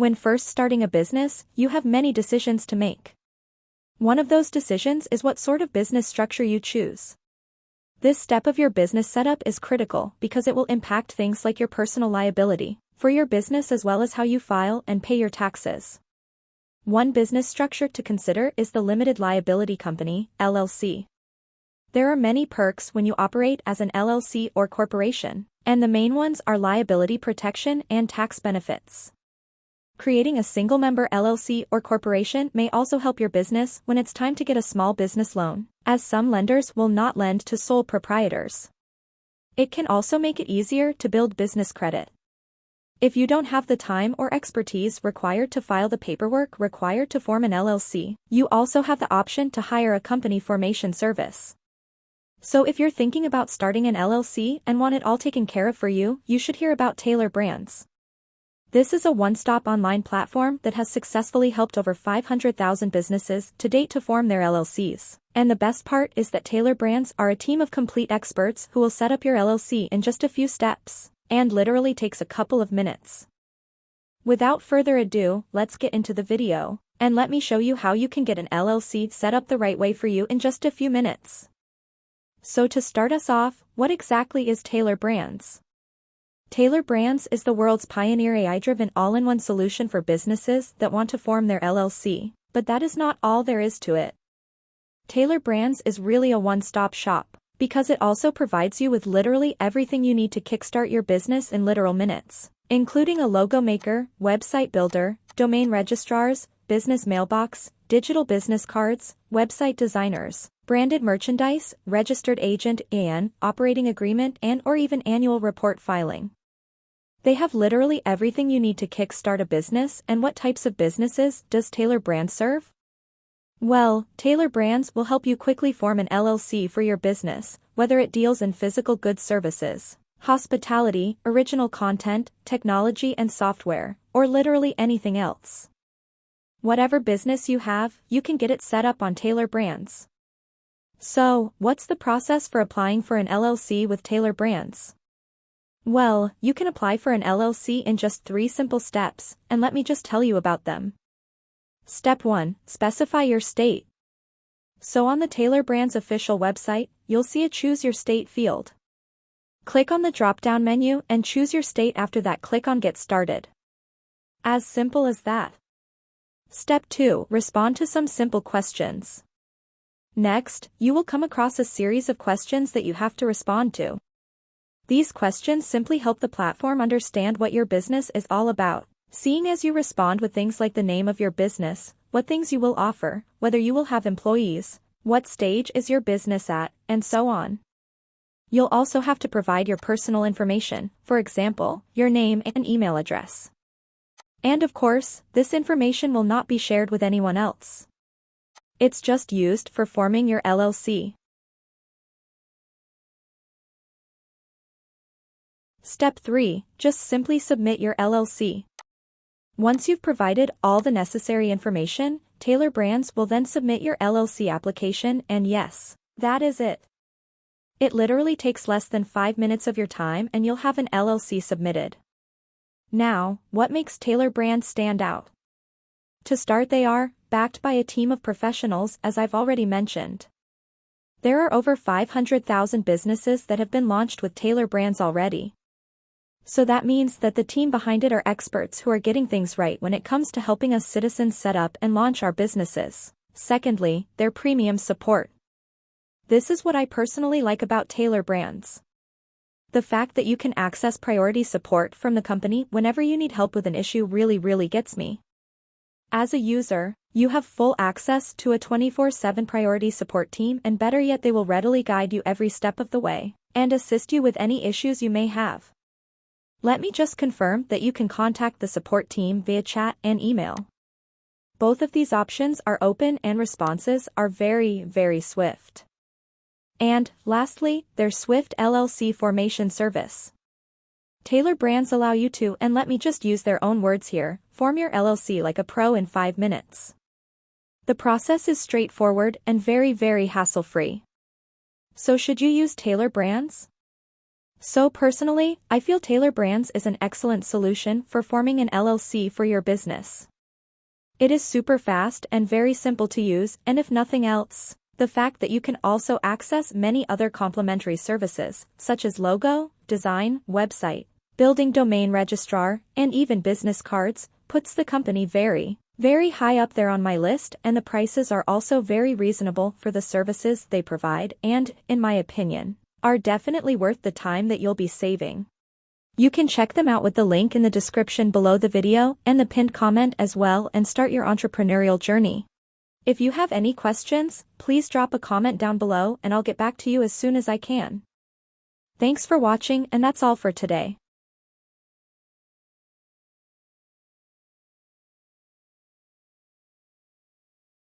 When first starting a business, you have many decisions to make. One of those decisions is what sort of business structure you choose. This step of your business setup is critical because it will impact things like your personal liability for your business as well as how you file and pay your taxes. One business structure to consider is the Limited Liability Company, LLC. There are many perks when you operate as an LLC or corporation, and the main ones are liability protection and tax benefits. Creating a single-member LLC or corporation may also help your business when it's time to get a small business loan, as some lenders will not lend to sole proprietors. It can also make it easier to build business credit. If you don't have the time or expertise required to file the paperwork required to form an LLC, you also have the option to hire a company formation service. So if you're thinking about starting an LLC and want it all taken care of for you, you should hear about Tailor Brands. This is a one-stop online platform that has successfully helped over 500,000 businesses to date to form their LLCs. And the best part is that Tailor Brands are a team of complete experts who will set up your LLC in just a few steps, and literally takes a couple of minutes. Without further ado, let's get into the video, and let me show you how you can get an LLC set up the right way for you in just a few minutes. So to start us off, what exactly is Tailor Brands? Tailor Brands is the world's pioneer AI-driven all-in-one solution for businesses that want to form their LLC, but that is not all there is to it. Tailor Brands is really a one-stop shop, because it also provides you with literally everything you need to kickstart your business in literal minutes, including a logo maker, website builder, domain registrars, business mailbox, digital business cards, website designers, branded merchandise, registered agent and operating agreement and/or even annual report filing. They have literally everything you need to kickstart a business. And what types of businesses does Tailor Brands serve? Well, Tailor Brands will help you quickly form an LLC for your business, whether it deals in physical goods services, hospitality, original content, technology and software, or literally anything else. Whatever business you have, you can get it set up on Tailor Brands. So, what's the process for applying for an LLC with Tailor Brands? Well, you can apply for an LLC in just 3 simple steps, and let me just tell you about them. Step 1. Specify your state. So on the Tailor Brands official website, you'll see a Choose Your State field. Click on the drop-down menu and choose your state. After that, click on Get Started. As simple as that. Step 2. Respond to some simple questions. Next, you will come across a series of questions that you have to respond to. These questions simply help the platform understand what your business is all about, seeing as you respond with things like the name of your business, what things you will offer, whether you will have employees, what stage is your business at, and so on. You'll also have to provide your personal information, for example, your name and email address. And of course, this information will not be shared with anyone else. It's just used for forming your LLC. Step 3. Just simply submit your LLC. Once you've provided all the necessary information, Tailor Brands will then submit your LLC application, and yes, that is it. It literally takes less than 5 minutes of your time and you'll have an LLC submitted. Now, what makes Tailor Brands stand out? To start, they are backed by a team of professionals, as I've already mentioned. There are over 500,000 businesses that have been launched with Tailor Brands already. So that means that the team behind it are experts who are getting things right when it comes to helping us citizens set up and launch our businesses. Secondly, their premium support. This is what I personally like about Tailor Brands. The fact that you can access priority support from the company whenever you need help with an issue really gets me. As a user, you have full access to a 24/7 priority support team, and better yet, they will readily guide you every step of the way and assist you with any issues you may have. Let me just confirm that you can contact the support team via chat and email. Both of these options are open and responses are very swift. And, lastly, their swift LLC formation service. Tailor Brands allow you to, and let me just use their own words here, form your LLC like a pro in 5 minutes. The process is straightforward and very hassle-free. So should you use Tailor Brands? So personally, I feel Tailor Brands is an excellent solution for forming an LLC for your business. It is super fast and very simple to use, and if nothing else, the fact that you can also access many other complementary services, such as logo, design, website, building domain registrar, and even business cards, puts the company very high up there on my list, and the prices are also very reasonable for the services they provide and, in my opinion, are definitely worth the time that you'll be saving. You can check them out with the link in the description below the video and the pinned comment as well and start your entrepreneurial journey. If you have any questions, please drop a comment down below and I'll get back to you as soon as I can. Thanks for watching, and that's all for today.